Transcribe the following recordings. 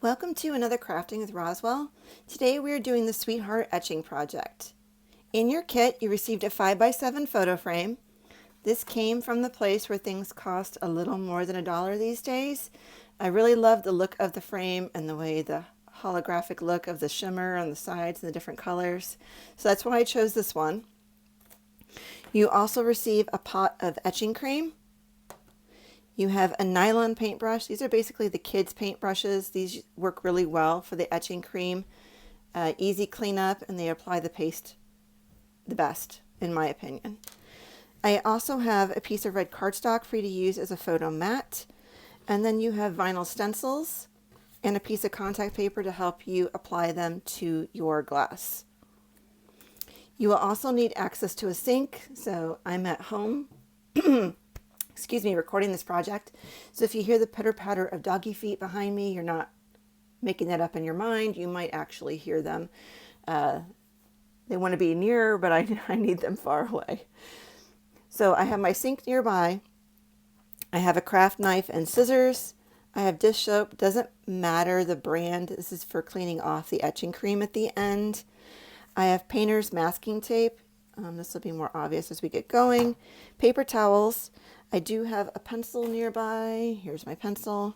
Welcome to another Crafting with Roswell. Today we are doing the Sweetheart Etching project. In your kit you received a 5x7 photo frame. This came from the place where things cost a little more than $1 these days. I really love the look of the frame and the way the holographic look of the shimmer on the sides and the different colors. So that's why I chose this one. You also receive a pot of etching cream. You have a nylon paintbrush. These are basically the kids' paintbrushes. These work really well for the etching cream. Easy cleanup, and they apply the paste the best, in my opinion. I also have a piece of red cardstock for you to use as a photo mat. And then you have vinyl stencils and a piece of contact paper to help you apply them to your glass. You will also need access to a sink, so I'm at home. Recording this project. So if you hear the pitter-patter of doggy feet behind me, you're not making that up in your mind. You might actually hear them. They want to be near, but I need them far away. So I have my sink nearby. I have a craft knife and scissors. I have dish soap. Doesn't matter the brand. This is for cleaning off the etching cream at the end. I have painter's masking tape. This will be more obvious as we get going. Paper towels. I do have a pencil nearby. Here's my pencil.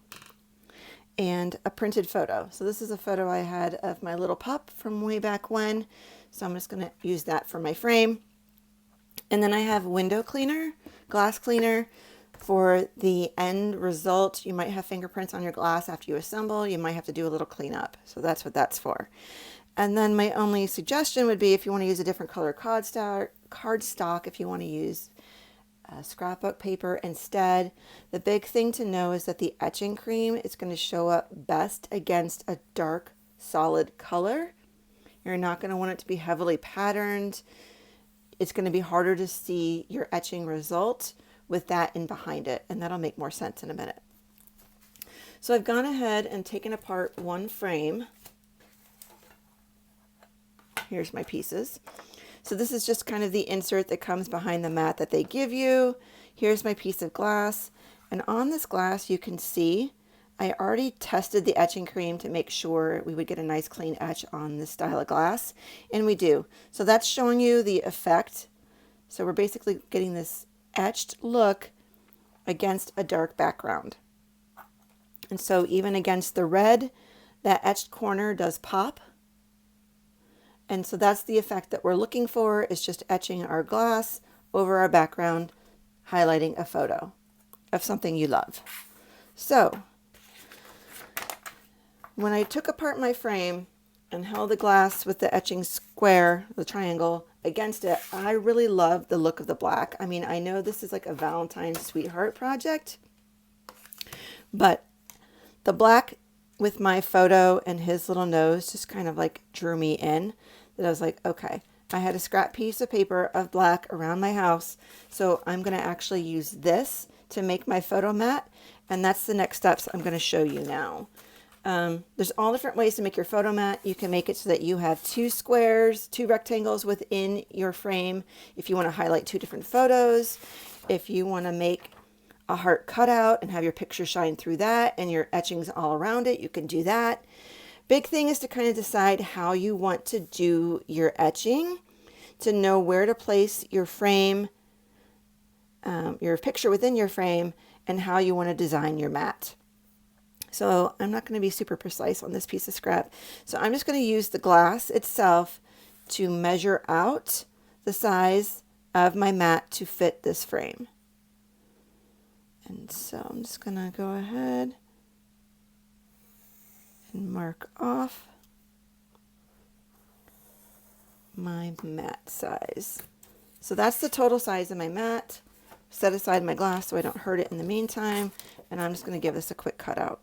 And a printed photo. So this is a photo I had of my little pup from way back when. So I'm just going to use that for my frame. And then I have window cleaner, glass cleaner. For the end result, you might have fingerprints on your glass after you assemble. You might have to do a little cleanup. So that's what that's for. And then my only suggestion would be if you want to use a different color cardstock, if you want to use scrapbook paper instead. The big thing to know is that the etching cream is going to show up best against a dark solid color. You're not going to want it to be heavily patterned. It's going to be harder to see your etching result with that in behind it, and that'll make more sense in a minute. So I've gone ahead and taken apart one frame. Here's my pieces. So this is just kind of the insert that comes behind the mat that they give you. Here's my piece of glass. And on this glass, you can see I already tested the etching cream to make sure we would get a nice clean etch on this style of glass. And we do. So that's showing you the effect. So we're basically getting this etched look against a dark background. And so even against the red, that etched corner does pop. And so that's the effect that we're looking for, is just etching our glass over our background, highlighting a photo of something you love. So when I took apart my frame and held the glass with the etching square, the triangle, against it, I really love the look of the black. I mean, I know this is like a Valentine's sweetheart project, but the black with my photo and his little nose just kind of like drew me in. That I was like, okay, I had a scrap piece of paper of black around my house, so I'm going to actually use this to make my photo mat, and that's the next steps I'm going to show you now. There's all different ways to make your photo mat. You can make it so that you have two squares, two rectangles within your frame. If you want to highlight two different photos, if you want to make a heart cutout and have your picture shine through that and your etchings all around it, you can do that. Big thing is to kind of decide how you want to do your etching, to know where to place your frame, your picture within your frame, and how you want to design your mat. So I'm not going to be super precise on this piece of scrap. So I'm just going to use the glass itself to measure out the size of my mat to fit this frame. And so I'm just going to go ahead and mark off my mat size. So that's the total size of my mat. Set aside my glass so I don't hurt it in the meantime, and I'm just going to give this a quick cutout.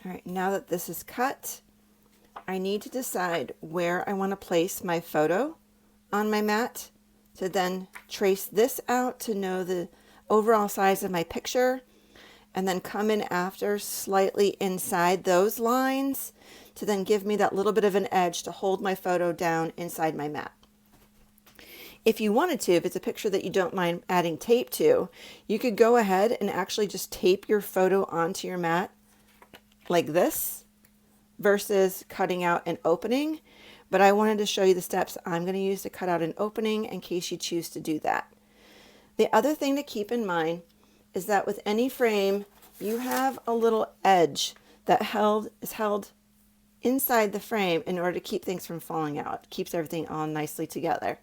All right, now that this is cut, I need to decide where I want to place my photo on my mat to then trace this out to know the overall size of my picture and then come in after slightly inside those lines to then give me that little bit of an edge to hold my photo down inside my mat. If you wanted to, if it's a picture that you don't mind adding tape to, you could go ahead and actually just tape your photo onto your mat like this versus cutting out an opening. But I wanted to show you the steps I'm going to use to cut out an opening in case you choose to do that. The other thing to keep in mind is that with any frame, you have a little edge that is held inside the frame in order to keep things from falling out. It keeps everything all nicely together.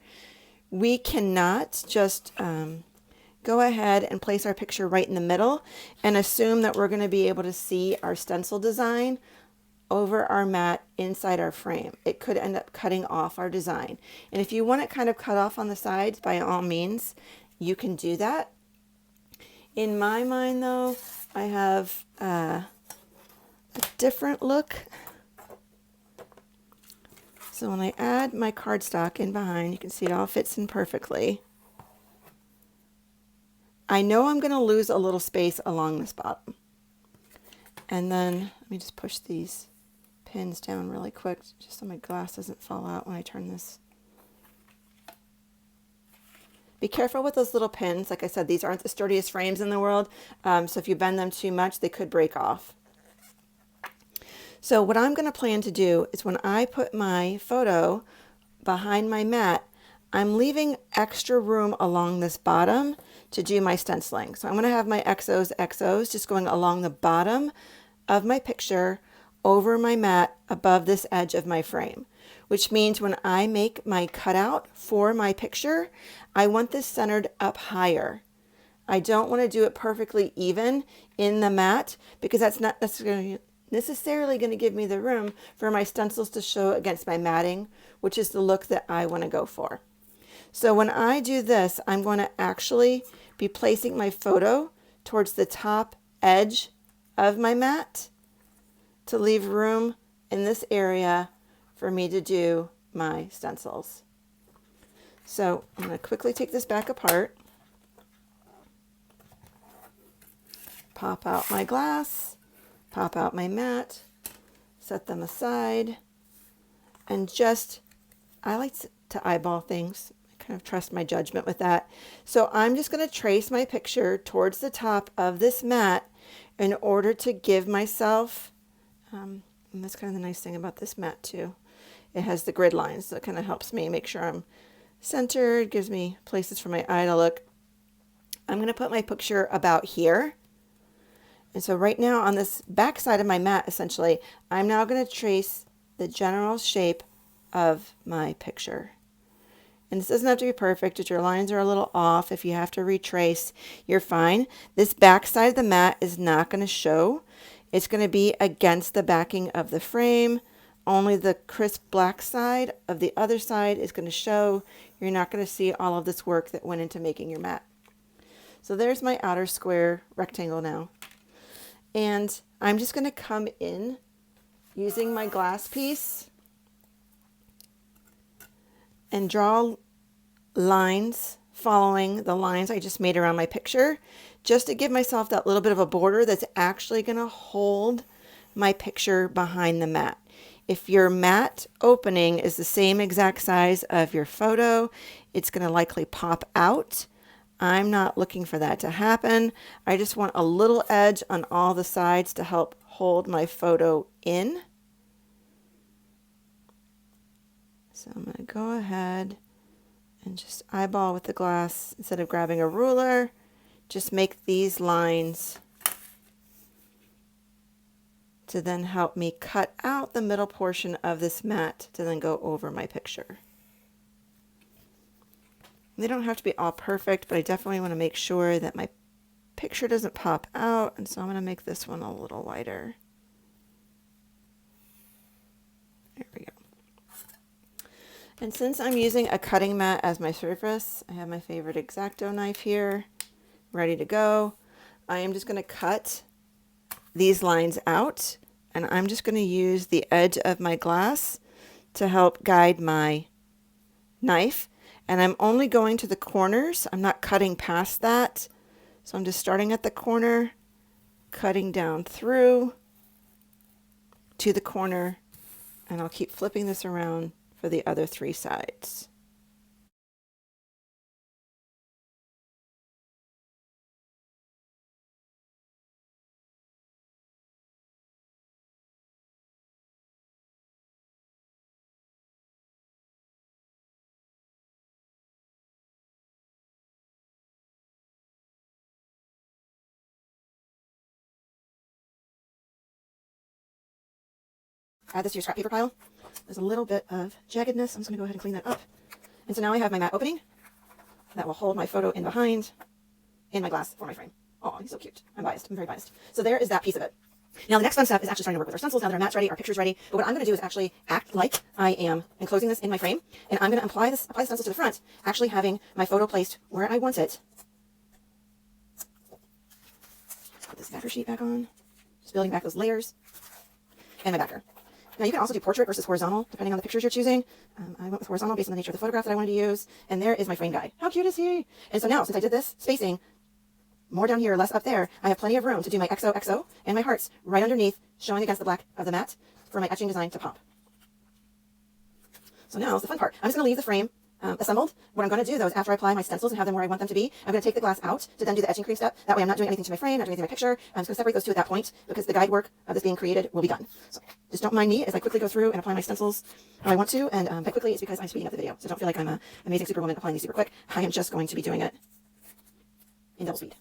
We cannot just go ahead and place our picture right in the middle and assume that we're going to be able to see our stencil design over our mat inside our frame. It could end up cutting off our design. And if you want it kind of cut off on the sides, by all means, you can do that. In my mind, though, I have a different look. So when I add my cardstock in behind, you can see it all fits in perfectly. I know I'm going to lose a little space along this bottom. And then let me just push these pins down really quick just so my glass doesn't fall out when I turn this. Be careful with those little pins. Like I said, these aren't the sturdiest frames in the world. So if you bend them too much, they could break off. So what I'm going to plan to do is when I put my photo behind my mat, I'm leaving extra room along this bottom to do my stenciling. So I'm going to have my XOs just going along the bottom of my picture over my mat above this edge of my frame, which means when I make my cutout for my picture, I want this centered up higher. I don't want to do it perfectly even in the mat because that's not necessarily going to give me the room for my stencils to show against my matting, which is the look that I want to go for. So when I do this, I'm going to actually be placing my photo towards the top edge of my mat to leave room in this area for me to do my stencils. So I'm going to quickly take this back apart, pop out my glass, pop out my mat, set them aside, and I like to eyeball things. I kind of trust my judgment with that. So I'm just going to trace my picture towards the top of this mat in order to give myself, and that's kind of the nice thing about this mat too. It has the grid lines, so it kind of helps me make sure I'm centered, gives me places for my eye to look. I'm going to put my picture about here. And so right now on this back side of my mat, essentially, I'm now going to trace the general shape of my picture. And this doesn't have to be perfect. If your lines are a little off, if you have to retrace, you're fine. This back side of the mat is not going to show. It's going to be against the backing of the frame. Only the crisp black side of the other side is going to show. You're not going to see all of this work that went into making your mat. So there's my outer square rectangle now. And I'm just going to come in using my glass piece and draw lines following the lines I just made around my picture, just to give myself that little bit of a border that's actually going to hold my picture behind the mat. If your mat opening is the same exact size of your photo, it's going to likely pop out. I'm not looking for that to happen. I just want a little edge on all the sides to help hold my photo in. So I'm going to go ahead and just eyeball with the glass instead of grabbing a ruler. Just make these lines to then help me cut out the middle portion of this mat to then go over my picture. They don't have to be all perfect, but I definitely want to make sure that my picture doesn't pop out, and so I'm going to make this one a little wider. There we go. And since I'm using a cutting mat as my surface, I have my favorite X-Acto knife here, ready to go. I am just going to cut these lines out, and I'm just going to use the edge of my glass to help guide my knife. And I'm only going to the corners. I'm not cutting past that. So I'm just starting at the corner cutting down through to the corner, and I'll keep flipping this around for the other 3 sides. Add this to your scrap paper pile. There's a little bit of jaggedness. I'm just going to go ahead and clean that up. And so now I have my matte opening that will hold my photo in behind in my glass for my frame. Oh, he's so cute. I'm biased. I'm very biased. So there is that piece of it. Now the next fun step is actually starting to work with our stencils now that our mat's ready, our picture's ready. But what I'm going to do is actually act like I am enclosing this in my frame, and I'm going to apply the stencils to the front, actually having my photo placed where I want it. Put this backer sheet back on, just building back those layers, and my backer. Now you can also do portrait versus horizontal, depending on the pictures you're choosing. I went with horizontal based on the nature of the photograph that I wanted to use. And there is my frame guy. How cute is he? And so now, since I did this spacing, more down here, less up there, I have plenty of room to do my XOXO and my hearts right underneath, showing against the black of the mat for my etching design to pop. So now is the fun part. I'm just going to leave the frame assembled. What I'm going to do, though, is after I apply my stencils and have them where I want them to be, I'm going to take the glass out to then do the etching cream step. That way I'm not doing anything to my frame, not doing anything to my picture. I'm just going to separate those two at that point because the guide work of this being created will be done. So just don't mind me as I quickly go through and apply my stencils how I want to. And by quickly, it's because I'm speeding up the video. So don't feel like I'm an amazing superwoman applying these super quick. I am just going to be doing it in double speed.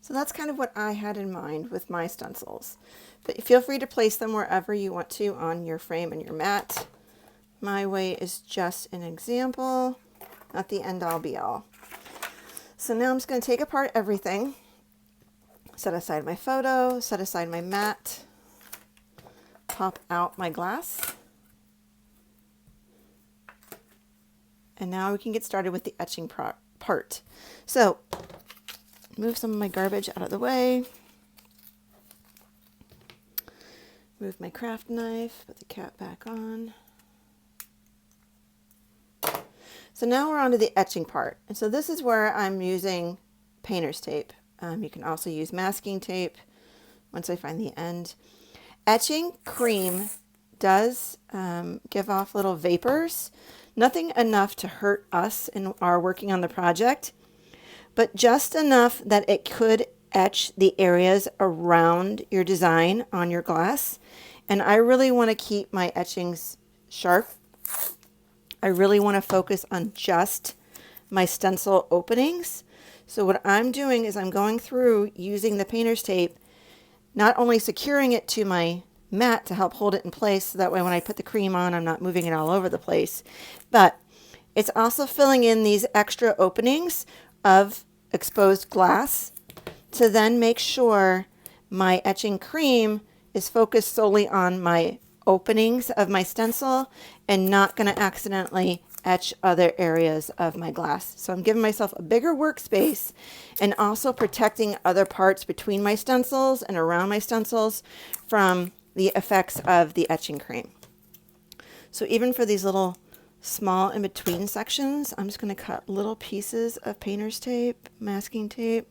So that's kind of what I had in mind with my stencils. But feel free to place them wherever you want to on your frame and your mat. My way is just an example, not the end all be all. So now I'm just going to take apart everything, set aside my photo, set aside my mat, pop out my glass. And now we can get started with the etching part. So move some of my garbage out of the way. Move my craft knife, put the cap back on. So now we're on to the etching part. And so this is where I'm using painter's tape. You can also use masking tape once I find the end. Etching cream does give off little vapors. Nothing enough to hurt us in our working on the project, but just enough that it could etch the areas around your design on your glass. And I really want to keep my etchings sharp. I really want to focus on just my stencil openings. So what I'm doing is I'm going through using the painter's tape, not only securing it to my mat to help hold it in place so that way when I put the cream on I'm not moving it all over the place, but it's also filling in these extra openings of exposed glass to then make sure my etching cream is focused solely on my openings of my stencil and not going to accidentally etch other areas of my glass. So I'm giving myself a bigger workspace and also protecting other parts between my stencils and around my stencils from the effects of the etching cream. So even for these little small in between sections, I'm just going to cut little pieces of painter's tape, masking tape,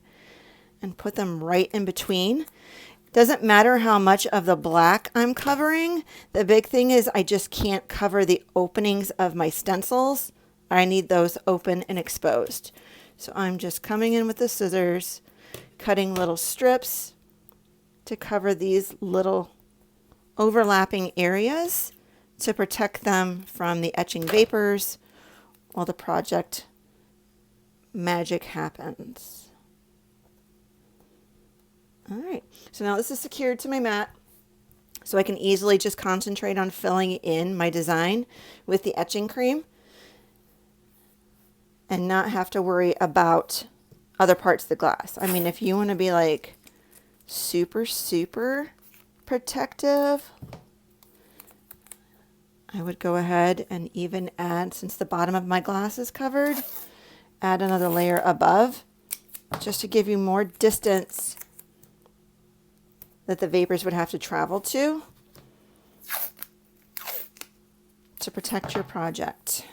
and put them right in between. Doesn't matter how much of the black I'm covering. The big thing is I just can't cover the openings of my stencils. I need those open and exposed. So I'm just coming in with the scissors, cutting little strips to cover these little overlapping areas to protect them from the etching vapors while the project magic happens. All right, so now this is secured to my mat, so I can easily just concentrate on filling in my design with the etching cream and not have to worry about other parts of the glass. I mean, if you want to be like super protective, I would go ahead and even add, since the bottom of my glass is covered, add another layer above just to give you more distance that the vapors would have to travel to protect your project.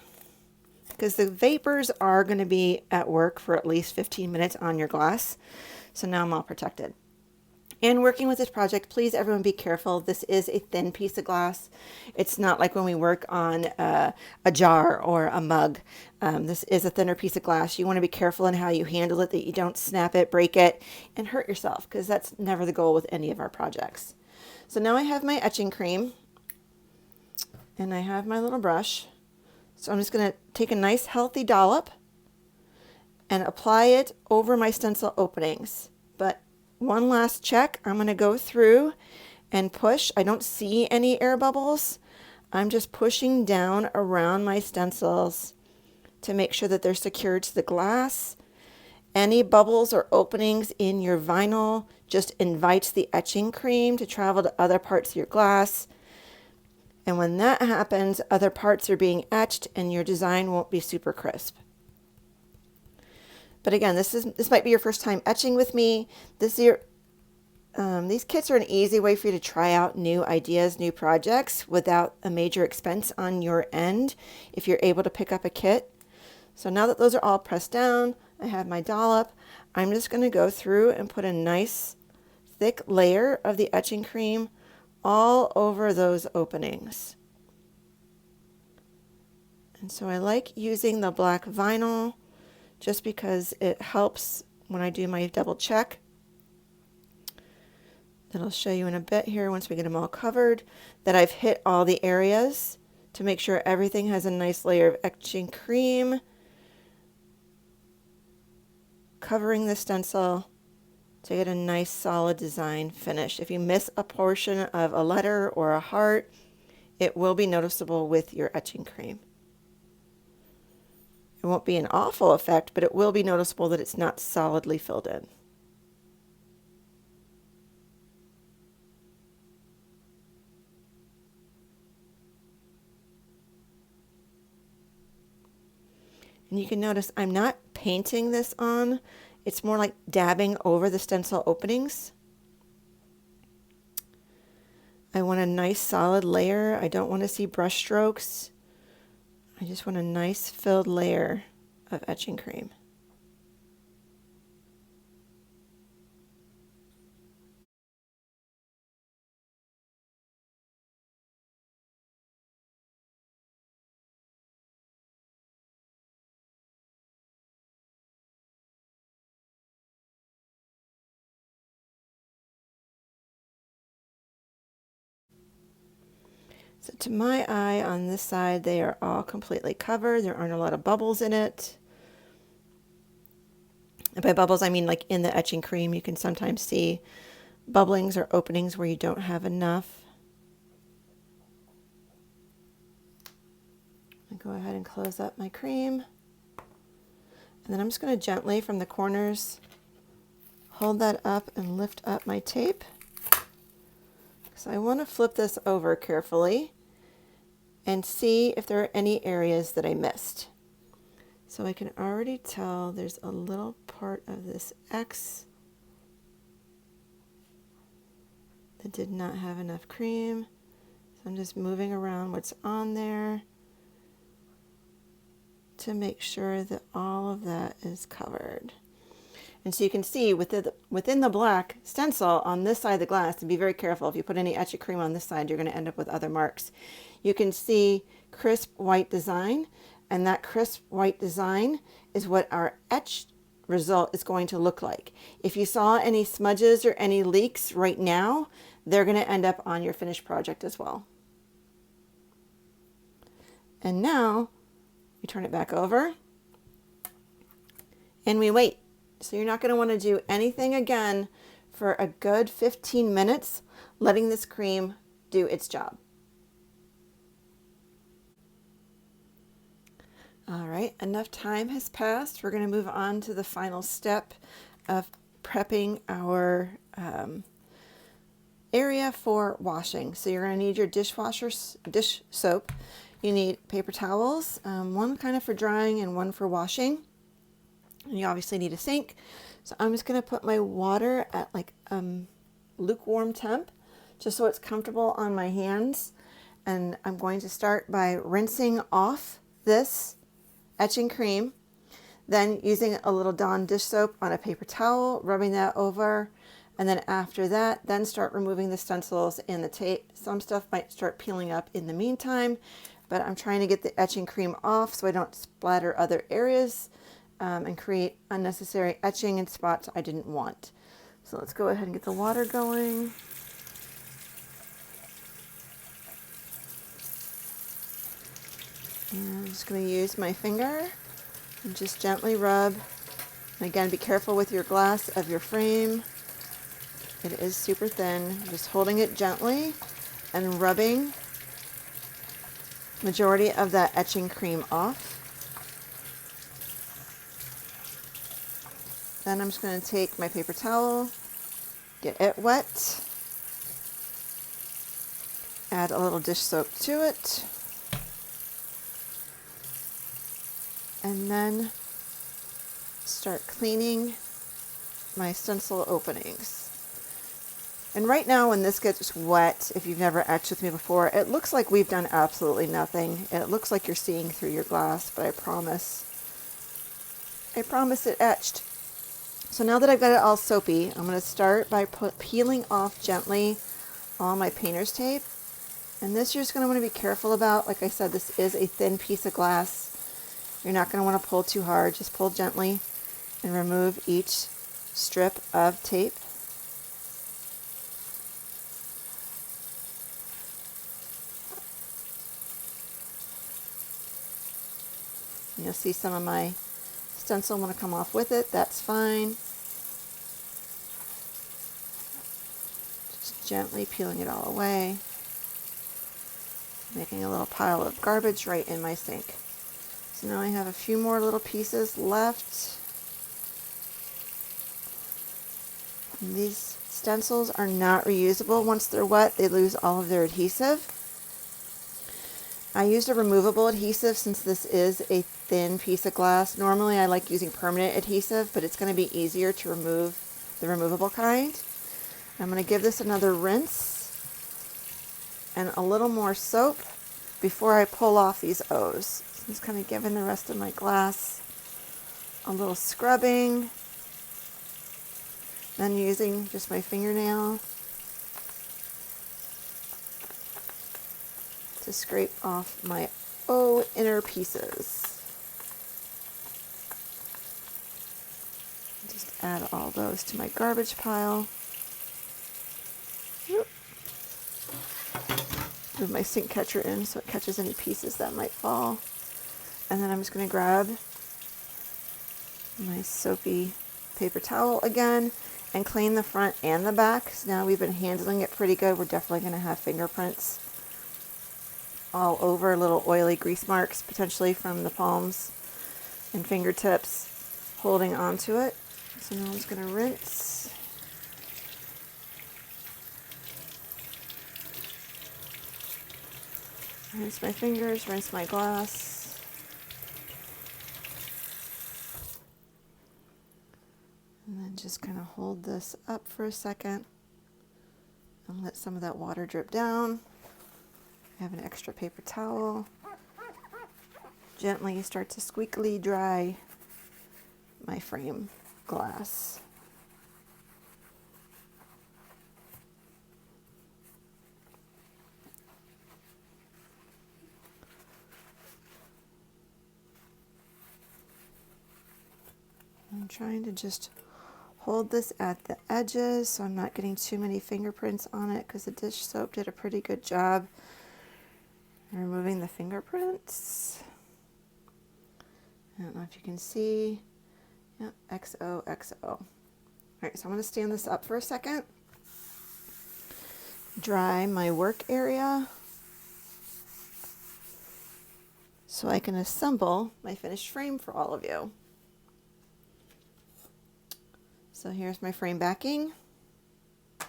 Because the vapors are going to be at work for at least 15 minutes on your glass. So now I'm all protected. And working with this project, please everyone be careful. This is a thin piece of glass. It's not like when we work on a jar or a mug. This is a thinner piece of glass. You want to be careful in how you handle it, that you don't snap it, break it, and hurt yourself, because that's never the goal with any of our projects. So now I have my etching cream and I have my little brush. So I'm just going to take a nice healthy dollop and apply it over my stencil openings. But one last check, I'm going to go through and push. I don't see any air bubbles. I'm just pushing down around my stencils to make sure that they're secured to the glass. Any bubbles or openings in your vinyl just invites the etching cream to travel to other parts of your glass. And when that happens, other parts are being etched and your design won't be super crisp. But again, this might be your first time etching with me. These kits are an easy way for you to try out new ideas, new projects without a major expense on your end if you're able to pick up a kit. So now that those are all pressed down, I have my dollop. I'm just going to go through and put a nice thick layer of the etching cream all over those openings. And so I like using the black vinyl just because it helps when I do my double check. That'll show you in a bit here once we get them all covered that I've hit all the areas to make sure everything has a nice layer of etching cream covering the stencil to get a nice solid design finish. If you miss a portion of a letter or a heart, it will be noticeable with your etching cream. It won't be an awful effect, but it will be noticeable that it's not solidly filled in. And you can notice I'm not painting this on. It's more like dabbing over the stencil openings. I want a nice solid layer. I don't want to see brush strokes. I just want a nice filled layer of etching cream. So to my eye on this side, they are all completely covered. There aren't a lot of bubbles in it. And by bubbles, I mean like in the etching cream, you can sometimes see bubblings or openings where you don't have enough. I go ahead and close up my cream. And then I'm just going to gently from the corners hold that up and lift up my tape. So I want to flip this over carefully and see if there are any areas that I missed. So I can already tell there's a little part of this X that did not have enough cream. So I'm just moving around what's on there to make sure that all of that is covered. And so you can see within the black stencil on this side of the glass, and be very careful, if you put any etching cream on this side, you're going to end up with other marks. You can see crisp white design, and that crisp white design is what our etched result is going to look like. If you saw any smudges or any leaks right now, they're going to end up on your finished project as well. And now we turn it back over and we wait. So you're not going to want to do anything again for a good 15 minutes, letting this cream do its job. All right, enough time has passed. We're going to move on to the final step of prepping our area for washing. So you're going to need your dish soap. You need paper towels, one kind of for drying and one for washing. And you obviously need a sink. So I'm just going to put my water at like lukewarm temp, just so it's comfortable on my hands. And I'm going to start by rinsing off this etching cream, then using a little Dawn dish soap on a paper towel, rubbing that over. And then after that, then start removing the stencils and the tape. Some stuff might start peeling up in the meantime, but I'm trying to get the etching cream off so I don't splatter other areas and create unnecessary etching in spots I didn't want. So let's go ahead and get the water going. And I'm just going to use my finger and just gently rub. And again, be careful with your glass of your frame. It is super thin. Just holding it gently and rubbing majority of that etching cream off. Then I'm just going to take my paper towel, get it wet, add a little dish soap to it, and then start cleaning my stencil openings. And right now when this gets wet, if you've never etched with me before, it looks like we've done absolutely nothing. It looks like you're seeing through your glass, but I promise it etched. So now that I've got it all soapy, I'm going to start by peeling off gently all my painter's tape. And this you're just going to want to be careful about. Like I said, this is a thin piece of glass. You're not going to want to pull too hard. Just pull gently and remove each strip of tape. You'll see some of my stencil want to come off with it. That's fine. gently peeling it all away, making a little pile of garbage right in my sink. So now I have a few more little pieces left. And these stencils are not reusable. Once they're wet, they lose all of their adhesive. I used a removable adhesive since this is a thin piece of glass. Normally I like using permanent adhesive, but it's going to be easier to remove the removable kind. I'm going to give this another rinse and a little more soap before I pull off these O's. So I'm just kind of giving the rest of my glass a little scrubbing, then using just my fingernail to scrape off my O inner pieces. Just add all those to my garbage pile. Move my sink catcher in so it catches any pieces that might fall. And then I'm just going to grab my soapy paper towel again and clean the front and the back. So now we've been handling it pretty good. We're definitely going to have fingerprints all over, little oily grease marks potentially from the palms and fingertips holding onto it. So now I'm just going to rinse. Rinse my fingers, rinse my glass. And then just kind of hold this up for a second and let some of that water drip down. I have an extra paper towel. Gently start to squeakily dry my frame glass. I'm trying to just hold this at the edges so I'm not getting too many fingerprints on it, because the dish soap did a pretty good job removing the fingerprints. I don't know if you can see. Yep, XOXO. All right, so I'm going to stand this up for a second. Dry my work area so I can assemble my finished frame for all of you. So here's my frame backing. I'm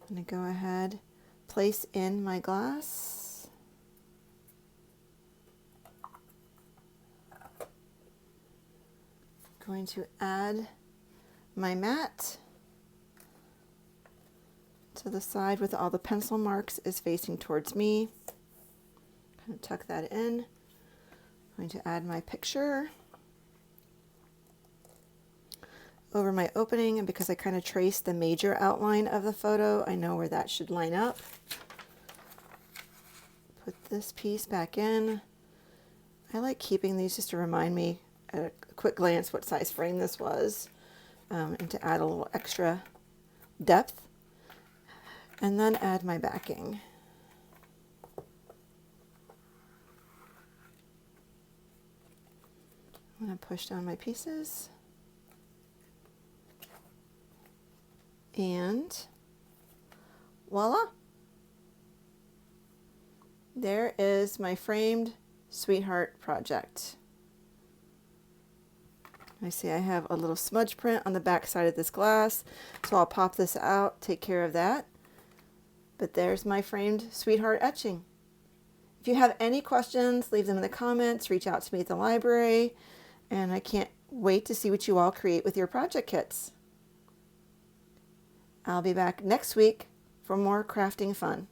going to go ahead, place in my glass. Going to add my mat to the side with all the pencil marks is facing towards me. Kind of tuck that in. I'm going to add my picture over my opening, and because I kind of traced the major outline of the photo, I know where that should line up. Put this piece back in. I like keeping these just to remind me at a quick glance what size frame this was, and to add a little extra depth. And then add my backing. I'm going to push down my pieces. And voila! There is my framed sweetheart project. I see I have a little smudge print on the back side of this glass, so I'll pop this out, take care of that. But there's my framed sweetheart etching. If you have any questions, leave them in the comments, reach out to me at the library, and I can't wait to see what you all create with your project kits. I'll be back next week for more crafting fun.